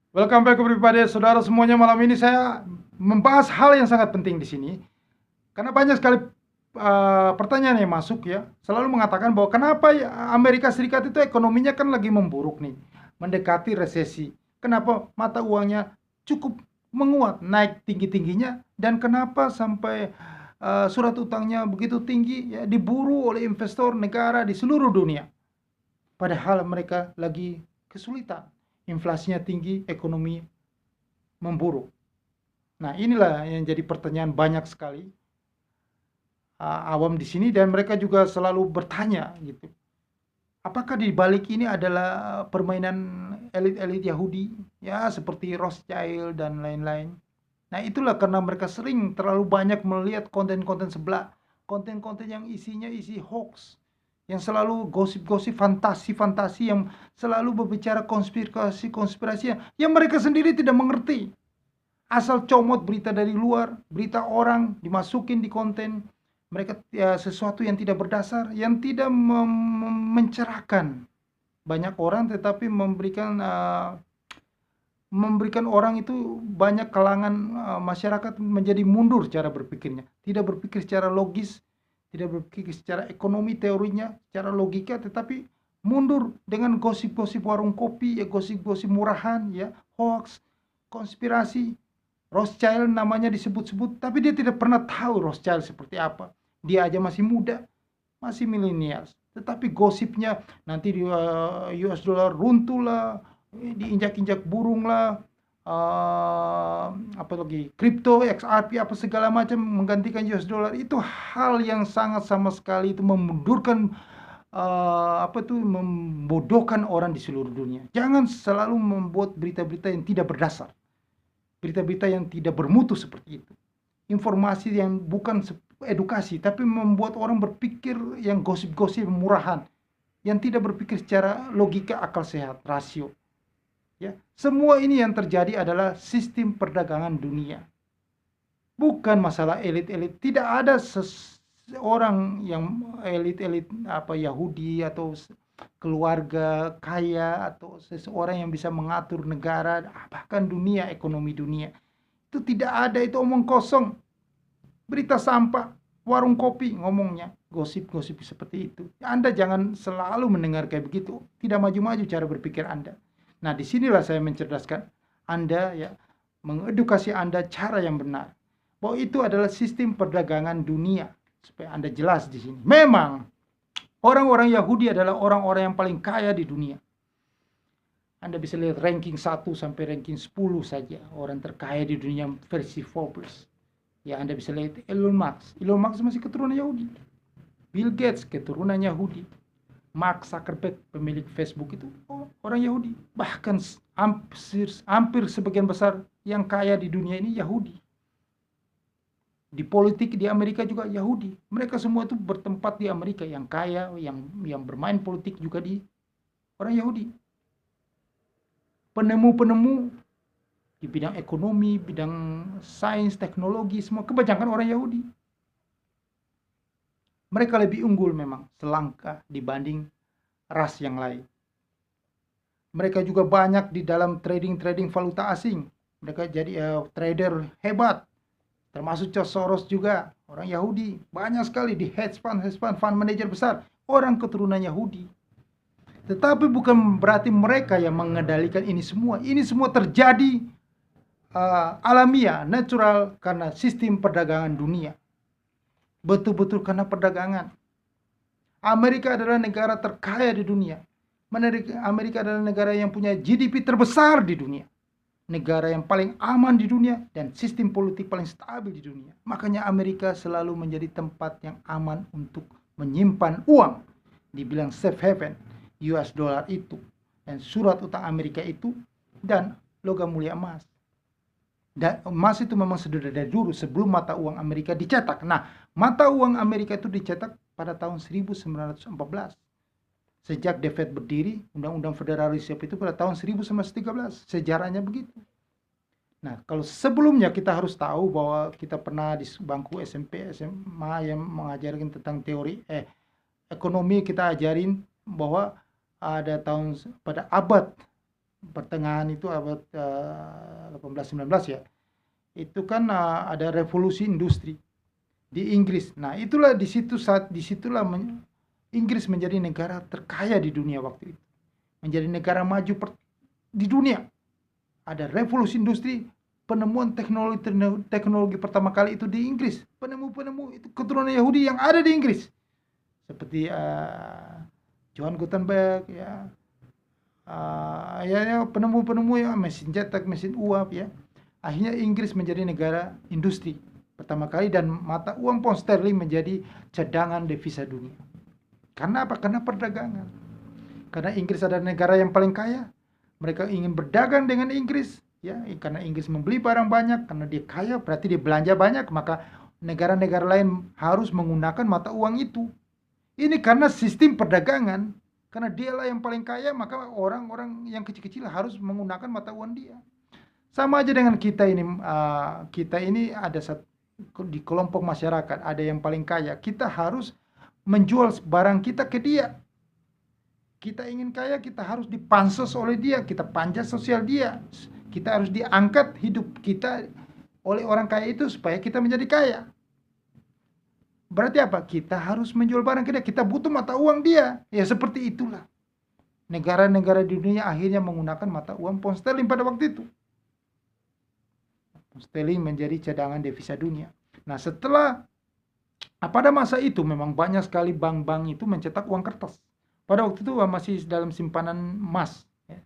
Welcome back everybody, saudara semuanya. Malam ini saya membahas hal yang sangat penting di sini karena banyak sekali pertanyaan yang masuk ya, selalu mengatakan bahwa kenapa ya Amerika Serikat itu ekonominya kan lagi memburuk nih, mendekati resesi. Kenapa mata uangnya cukup menguat, naik tinggi-tingginya, dan kenapa sampai surat utangnya begitu tinggi ya, diburu oleh investor negara di seluruh dunia. Padahal mereka lagi kesulitan, inflasinya tinggi, ekonomi memburuk. Nah, inilah yang jadi pertanyaan banyak sekali awam di sini, dan mereka juga selalu bertanya gitu. Apakah di balik ini adalah permainan elit-elit Yahudi ya, seperti Rothschild dan lain-lain. Nah, itulah karena mereka sering terlalu banyak melihat konten-konten sebelah, konten-konten yang isinya isi hoax, yang selalu gosip-gosip, fantasi-fantasi, yang selalu berbicara konspirasi-konspirasi yang mereka sendiri tidak mengerti. Asal comot berita dari luar, berita orang dimasukin di konten mereka, ya, sesuatu yang tidak berdasar, yang tidak mencerahkan banyak orang, tetapi memberikan orang itu, banyak kalangan masyarakat menjadi mundur cara berpikirnya, tidak berpikir secara logis, tidak berpikir secara ekonomi teorinya, secara logika, tetapi mundur dengan gosip-gosip warung kopi, ya, gosip-gosip murahan, ya, hoax, konspirasi. Rothschild namanya disebut-sebut, tapi dia tidak pernah tahu Rothschild seperti apa. Dia aja masih muda, masih milenial. Tetapi gosipnya nanti di US dollar runtuh lah, diinjak-injak burung lah, apa lagi, kripto, XRP, apa segala macam menggantikan US dollar. Itu hal yang sangat sama sekali itu memundurkan, membodohkan orang di seluruh dunia. Jangan selalu membuat berita-berita yang tidak berdasar, berita-berita yang tidak bermutu seperti itu. Informasi yang bukan edukasi, tapi membuat orang berpikir yang gosip-gosip murahan, yang tidak berpikir secara logika, akal sehat, rasio. Ya, semua ini yang terjadi adalah sistem perdagangan dunia. Bukan masalah elit-elit. Tidak ada seorang yang elit-elit apa Yahudi atau keluarga kaya atau seseorang yang bisa mengatur negara, bahkan dunia, ekonomi dunia. Itu tidak ada, itu omong kosong. Berita sampah, warung kopi ngomongnya, gosip-gosip seperti itu. Anda jangan selalu mendengar kayak begitu. Tidak maju-maju cara berpikir Anda. Nah, disinilah saya mencerdaskan Anda ya, mengedukasi Anda cara yang benar. Bahwa itu adalah sistem perdagangan dunia. Supaya Anda jelas di sini. Memang orang-orang Yahudi adalah orang-orang yang paling kaya di dunia. Anda bisa lihat ranking 1 sampai ranking 10 saja orang terkaya di dunia versi Forbes. Ya, Anda bisa lihat Elon Musk. Elon Musk masih keturunan Yahudi. Bill Gates keturunan Yahudi. Mark Zuckerberg pemilik Facebook itu orang Yahudi. Bahkan hampir sebagian besar yang kaya di dunia ini Yahudi. Di politik di Amerika juga Yahudi. Mereka semua itu bertempat di Amerika, yang kaya, yang bermain politik juga di orang Yahudi. Penemu-penemu di bidang ekonomi, bidang sains, teknologi, semua kebanyakan orang Yahudi. Mereka lebih unggul memang selangkah dibanding ras yang lain. Mereka juga banyak di dalam trading valuta asing. Mereka jadi trader hebat. Termasuk George Soros juga, orang Yahudi. Banyak sekali di hedge fund manager besar, orang keturunan Yahudi. Tetapi bukan berarti mereka yang mengendalikan ini semua. Ini semua terjadi alamiah, natural, karena sistem perdagangan dunia. Betul-betul karena perdagangan. Amerika adalah negara terkaya di dunia. Amerika adalah negara yang punya GDP terbesar di dunia. Negara yang paling aman di dunia dan sistem politik paling stabil di dunia. Makanya Amerika selalu menjadi tempat yang aman untuk menyimpan uang. Dibilang safe haven, US dollar itu, dan surat utang Amerika itu, dan logam mulia emas. Dan emas itu memang sudah dari dulu sebelum mata uang Amerika dicetak. Nah, mata uang Amerika itu dicetak pada tahun 1914. Sejak The Fed berdiri, Undang-Undang Federal Reserve itu pada tahun 1913. Sejarahnya begitu. Nah, kalau sebelumnya kita harus tahu bahwa kita pernah di bangku SMP, SMA yang mengajarkan tentang teori ekonomi, kita ajarin bahwa ada pada abad pertengahan itu abad 18-19 ya, itu kan ada revolusi industri di Inggris. Nah, itulah disitulah Inggris menjadi negara terkaya di dunia waktu itu. Menjadi negara maju di dunia. Ada revolusi industri, penemuan teknologi pertama kali itu di Inggris. Penemu-penemu itu keturunan Yahudi yang ada di Inggris. Seperti Johann Gutenberg ya. Penemu-penemu ya, mesin cetak, mesin uap ya. Akhirnya Inggris menjadi negara industri pertama kali dan mata uang pound sterling menjadi cadangan devisa dunia. Karena apa? Karena perdagangan. Karena Inggris adalah negara yang paling kaya. Mereka ingin berdagang dengan Inggris, ya, karena Inggris membeli barang banyak, karena dia kaya berarti dia belanja banyak, maka negara-negara lain harus menggunakan mata uang itu. Ini karena sistem perdagangan. Karena dialah yang paling kaya, maka orang-orang yang kecil-kecil harus menggunakan mata uang dia. Sama aja dengan kita ini ada di kelompok masyarakat, ada yang paling kaya. Kita harus menjual barang kita ke dia. Kita ingin kaya, kita harus dipansos oleh dia, kita panjat sosial dia. Kita harus diangkat hidup kita oleh orang kaya itu supaya kita menjadi kaya. Berarti apa? Kita harus menjual barang ke dia, kita butuh mata uang dia. Ya seperti itulah. Negara-negara di dunia akhirnya menggunakan mata uang pound sterling pada waktu itu. Sterling menjadi cadangan devisa dunia. Nah, pada masa itu memang banyak sekali bank-bank itu mencetak uang kertas. Pada waktu itu masih dalam simpanan emas. Ya.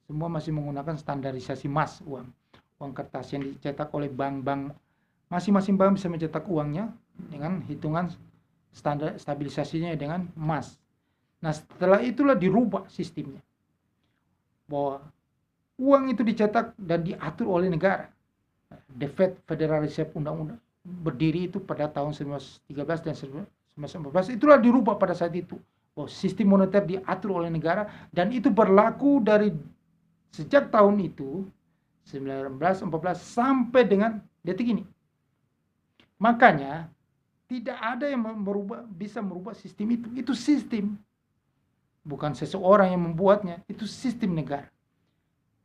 Semua masih menggunakan standarisasi emas uang kertas yang dicetak oleh bank-bank. Masing-masing bank bisa mencetak uangnya dengan hitungan standar stabilisasinya dengan emas. Nah, setelah itulah dirubah sistemnya. Bahwa uang itu dicetak dan diatur oleh negara. The Fed, Federal Reserve undang-undang berdiri itu pada tahun 1913 dan 1914, itulah dirubah pada saat itu. Bahwa sistem moneter diatur oleh negara dan itu berlaku dari sejak tahun itu 1914 sampai dengan detik ini. Makanya tidak ada yang bisa merubah sistem itu. Itu sistem. Bukan seseorang yang membuatnya, itu sistem negara.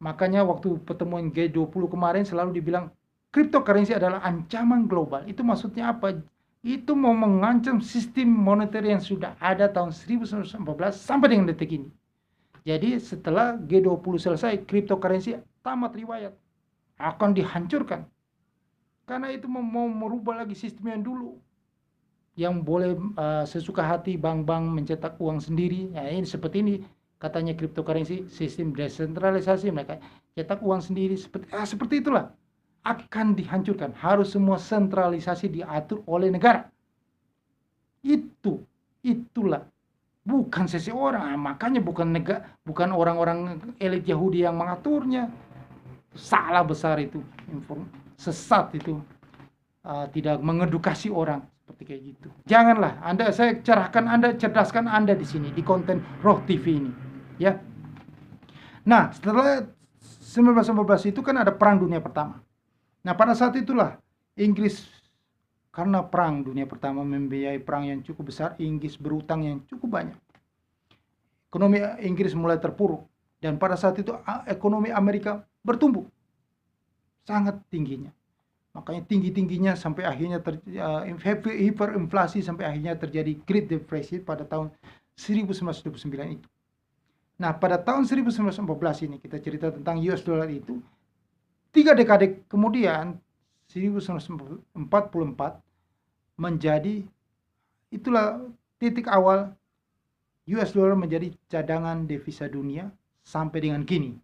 Makanya waktu pertemuan G20 kemarin selalu dibilang cryptocurrency adalah ancaman global. Itu maksudnya apa? Itu mau mengancam sistem moneter yang sudah ada tahun 1914 sampai dengan detik ini. Jadi setelah G20 selesai, cryptocurrency tamat riwayat. Akan dihancurkan. Karena itu mau merubah lagi sistem yang dulu. Yang boleh sesuka hati bank-bank mencetak uang sendiri. Ya, ini seperti ini. Katanya cryptocurrency, sistem desentralisasi, mereka cetak uang sendiri, seperti itulah. Akan dihancurkan, harus semua sentralisasi diatur oleh negara. Itulah. Bukan seseorang, makanya bukan orang-orang elit Yahudi yang mengaturnya. Salah besar itu, sesat itu, tidak mengedukasi orang seperti kayak gitu. Janganlah, saya cerdaskan Anda di sini di konten Roh TV ini. Ya. Nah, setelah 1914 itu kan ada Perang Dunia Pertama. Nah, pada saat itulah Inggris, karena Perang Dunia Pertama membiayai perang yang cukup besar, Inggris berutang yang cukup banyak. Ekonomi Inggris mulai terpuruk dan pada saat itu ekonomi Amerika bertumbuh sangat tingginya. Makanya tinggi-tingginya sampai akhirnya hiperinflasi sampai akhirnya terjadi Great Depression pada tahun 1929 itu. Nah, pada tahun 1914 ini kita cerita tentang US dollar itu 3 dekade kemudian 1944 menjadi itulah titik awal US dollar menjadi cadangan devisa dunia sampai dengan kini.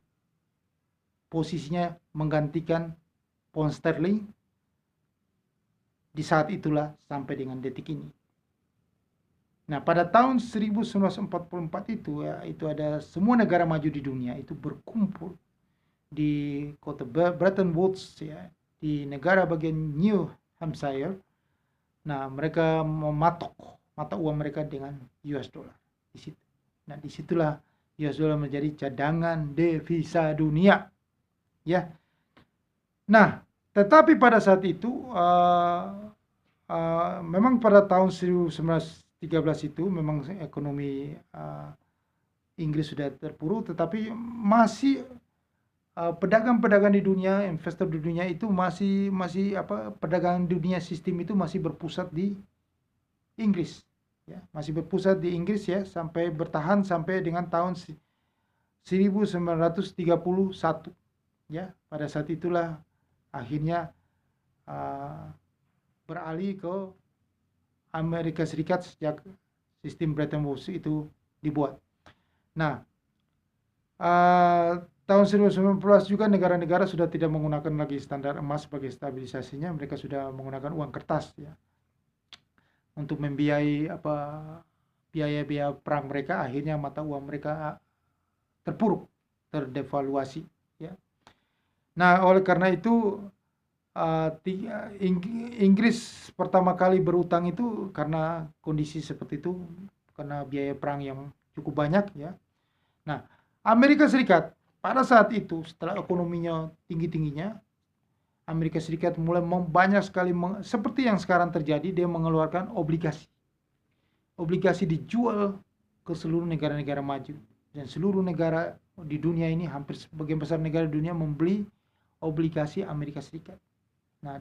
Posisinya menggantikan pound sterling di saat itulah sampai dengan detik ini. Nah, pada tahun 1944 itu ya, itu ada semua negara maju di dunia itu berkumpul di kota Bretton Woods ya, di negara bagian New Hampshire. Nah, mereka mematok mata uang mereka dengan US dollar di situ. Nah, disitulah US dollar menjadi cadangan devisa dunia. Ya. Nah, tetapi pada saat itu memang pada tahun 1913 itu memang ekonomi Inggris sudah terpuruk, tetapi masih pedagang-pedagang di dunia, investor di dunia itu masih perdagangan dunia sistem itu masih berpusat di Inggris, ya, masih berpusat di Inggris ya, sampai bertahan sampai dengan tahun 1931, ya. Pada saat itulah akhirnya beralih ke Amerika Serikat sejak sistem Bretton Woods itu dibuat. Nah, tahun 1919 juga negara-negara sudah tidak menggunakan lagi standar emas sebagai stabilisasinya, mereka sudah menggunakan uang kertas ya untuk membiayai biaya-biaya perang mereka. Akhirnya mata uang mereka terpuruk, terdevaluasi ya. Nah, oleh karena itu Inggris pertama kali berutang itu karena kondisi seperti itu, karena biaya perang yang cukup banyak ya. Nah, Amerika Serikat pada saat itu setelah ekonominya tinggi-tingginya, Amerika Serikat mulai banyak sekali seperti yang sekarang terjadi, dia mengeluarkan obligasi. Obligasi dijual ke seluruh negara-negara maju, dan seluruh negara di dunia ini, hampir sebagian besar negara di dunia membeli obligasi Amerika Serikat. Nah,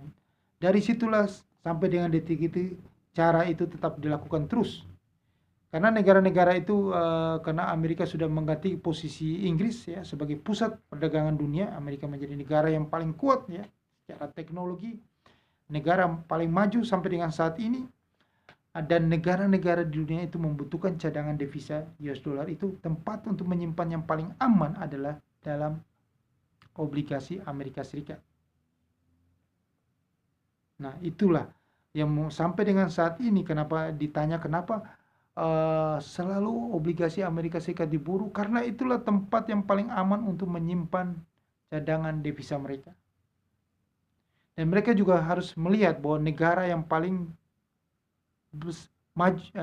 dari situlah sampai dengan detik itu cara itu tetap dilakukan terus. Karena negara-negara itu karena Amerika sudah mengganti posisi Inggris ya sebagai pusat perdagangan dunia, Amerika menjadi negara yang paling kuat ya secara teknologi, negara paling maju sampai dengan saat ini. Dan negara-negara di dunia itu membutuhkan cadangan devisa US dollar, itu tempat untuk menyimpan yang paling aman adalah dalam obligasi Amerika Serikat. Nah, itulah yang sampai dengan saat ini kenapa ditanya kenapa selalu obligasi Amerika Serikat diburu, karena itulah tempat yang paling aman untuk menyimpan cadangan devisa mereka. Dan mereka juga harus melihat bahwa negara yang paling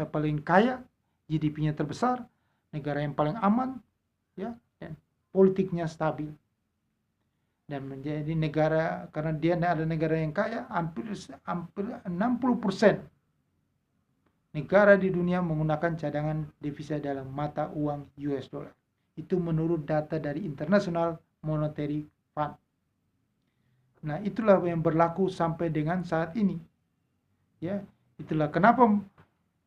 paling kaya, GDP-nya terbesar, negara yang paling aman, ya, dan politiknya stabil. Dan menjadi negara, karena dia ada negara yang kaya, hampir 60% negara di dunia menggunakan cadangan devisa dalam mata uang US dollar. Itu menurut data dari International Monetary Fund. Nah, itulah yang berlaku sampai dengan saat ini. Ya, itulah kenapa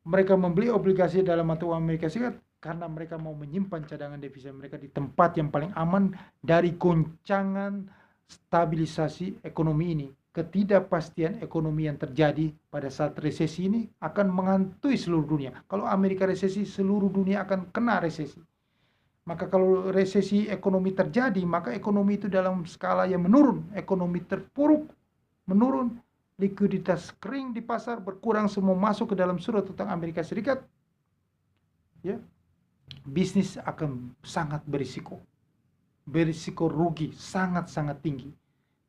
mereka membeli obligasi dalam mata uang Amerika Serikat, karena mereka mau menyimpan cadangan devisa mereka di tempat yang paling aman dari goncangan stabilisasi ekonomi ini. Ketidakpastian ekonomi yang terjadi pada saat resesi ini akan menghantui seluruh dunia. Kalau Amerika resesi, seluruh dunia akan kena resesi. Maka kalau resesi ekonomi terjadi, maka ekonomi itu dalam skala yang menurun, ekonomi terpuruk, menurun, likuiditas kering di pasar, berkurang, semua masuk ke dalam surat utang Amerika Serikat, ya, bisnis akan sangat berisiko rugi sangat-sangat tinggi.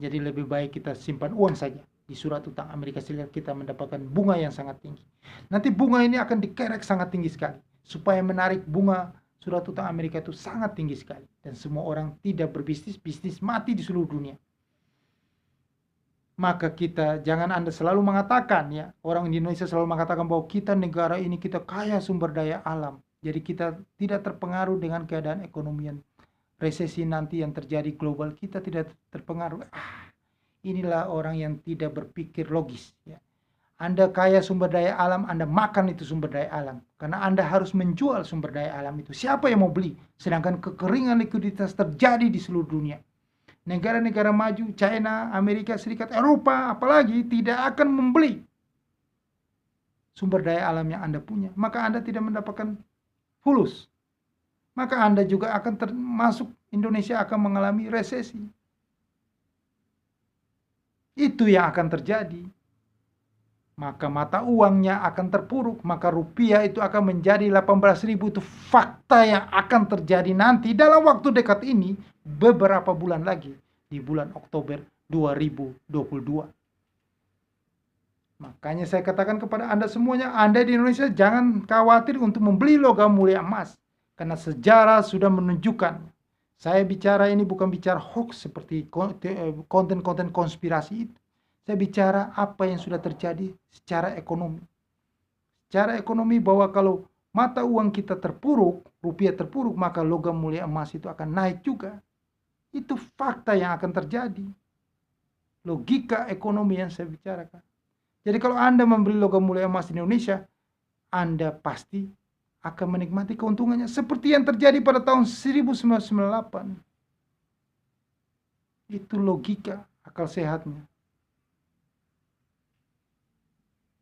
Jadi lebih baik kita simpan uang saja di surat utang Amerika Serikat, kita mendapatkan bunga yang sangat tinggi. Nanti bunga ini akan dikerek sangat tinggi sekali, supaya menarik bunga surat utang Amerika itu sangat tinggi sekali, dan semua orang tidak berbisnis, bisnis mati di seluruh dunia. Maka kita, jangan Anda selalu mengatakan ya, orang di Indonesia selalu mengatakan bahwa kita negara ini kita kaya sumber daya alam, jadi kita tidak terpengaruh dengan keadaan ekonomi yang resesi nanti yang terjadi global, kita tidak terpengaruh. Inilah orang yang tidak berpikir logis ya. Anda kaya sumber daya alam, Anda makan itu sumber daya alam, karena Anda harus menjual sumber daya alam itu. Siapa yang mau beli? Sedangkan kekeringan likuiditas terjadi di seluruh dunia. Negara-negara maju, China, Amerika Serikat, Eropa, apalagi tidak akan membeli sumber daya alam yang Anda punya. Maka Anda tidak mendapatkan fulus. Maka Anda juga akan termasuk, Indonesia akan mengalami resesi. Itu yang akan terjadi. Maka mata uangnya akan terpuruk, maka rupiah itu akan menjadi 18.000. Itu fakta yang akan terjadi nanti dalam waktu dekat ini, beberapa bulan lagi, di bulan Oktober 2022. Makanya saya katakan kepada Anda semuanya, Anda di Indonesia jangan khawatir untuk membeli logam mulia emas. Karena sejarah sudah menunjukkan, saya bicara ini bukan bicara hoax seperti konten-konten konspirasi itu. Saya bicara apa yang sudah terjadi secara ekonomi. Secara ekonomi, bahwa kalau mata uang kita terpuruk, rupiah terpuruk, maka logam mulia emas itu akan naik juga. Itu fakta yang akan terjadi. Logika ekonomi yang saya bicarakan. Jadi kalau Anda membeli logam mulia emas di Indonesia, Anda pasti akan menikmati keuntungannya seperti yang terjadi pada tahun 1998. Itu logika akal sehatnya.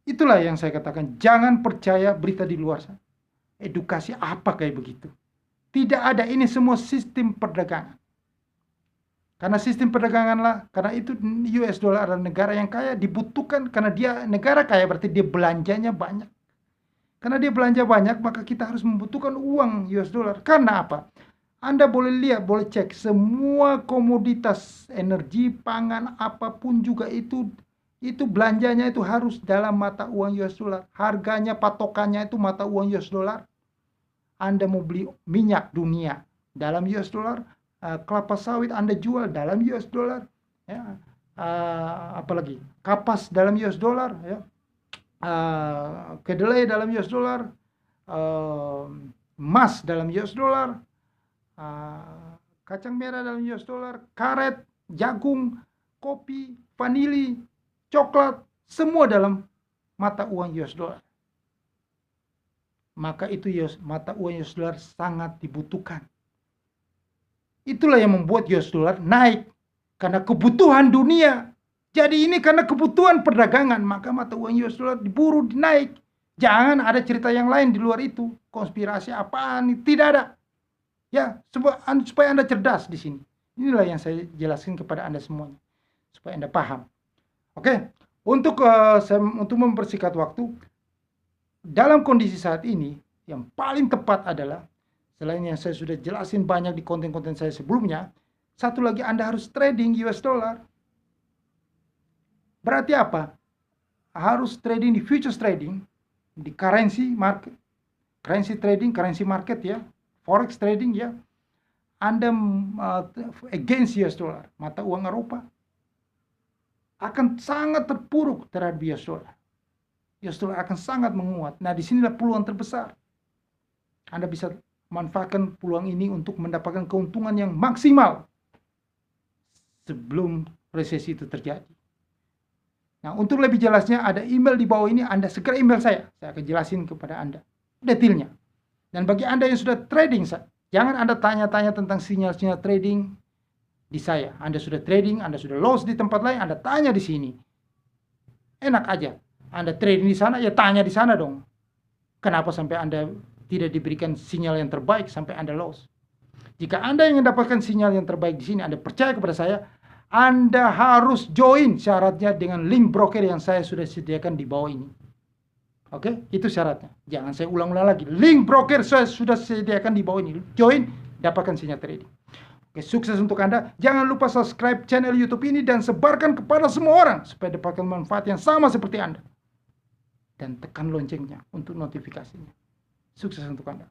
Itulah yang saya katakan, jangan percaya berita di luar sana. Edukasi apa kayak begitu? Tidak ada, ini semua sistem perdagangan. Karena sistem perdagangan lah, karena itu US dollar adalah negara yang kaya, dibutuhkan karena dia negara kaya berarti dia belanjanya banyak. Karena dia belanja banyak, maka kita harus membutuhkan uang US dollar. Karena apa? Anda boleh lihat, boleh cek semua komoditas energi, pangan, apapun juga itu belanjanya itu harus dalam mata uang US dollar. Harganya, patokannya itu mata uang US dollar. Anda mau beli minyak dunia dalam US dollar, kelapa sawit Anda jual dalam US dollar, ya. Apalagi kapas dalam US dollar, ya. Kedelai dalam US dollar, emas dalam US dollar, kacang merah dalam US dollar, karet, jagung, kopi, vanili, coklat, semua dalam mata uang US dollar. Maka itu mata uang US dollar sangat dibutuhkan. Itulah yang membuat US dollar naik. Karena kebutuhan dunia. Jadi ini karena kebutuhan perdagangan. Maka mata uang US dollar diburu naik. Jangan ada cerita yang lain di luar itu. Konspirasi apaan, tidak ada. Ya, supaya Anda cerdas di sini. Inilah yang saya jelaskan kepada Anda semuanya. Supaya Anda paham. Oke, untuk mempersingkat waktu, dalam kondisi saat ini, yang paling tepat adalah, selain yang saya sudah jelasin banyak di konten-konten saya sebelumnya, satu lagi Anda harus trading US dollar. Berarti apa? Harus trading di futures trading, di currency market, currency trading, currency market ya, forex trading ya. Anda against US dollar, mata uang Eropa, akan sangat terpuruk terhadap US dollar. US dollar akan sangat menguat. Nah, disinilah peluang terbesar. Anda bisa manfaatkan peluang ini untuk mendapatkan keuntungan yang maksimal sebelum resesi itu terjadi. Nah, untuk lebih jelasnya ada email di bawah ini, Anda segera email saya. Saya akan jelasin kepada Anda detailnya. Dan bagi Anda yang sudah trading, jangan Anda tanya-tanya tentang sinyal-sinyal trading di saya. Anda sudah trading, Anda sudah loss di tempat lain, Anda tanya di sini. Enak aja. Anda trading di sana, ya tanya di sana dong. Kenapa sampai Anda tidak diberikan sinyal yang terbaik sampai Anda loss? Jika Anda ingin mendapatkan sinyal yang terbaik di sini, Anda percaya kepada saya, Anda harus join syaratnya dengan link broker yang saya sudah sediakan di bawah ini. Oke, itu syaratnya. Jangan saya ulang-ulang lagi. Link broker saya sudah sediakan di bawah ini. Join, dapatkan sinyal trading. Oke, sukses untuk Anda. Jangan lupa subscribe channel YouTube ini dan sebarkan kepada semua orang supaya dapatkan manfaat yang sama seperti Anda. Dan tekan loncengnya untuk notifikasinya. Sukses untuk Anda.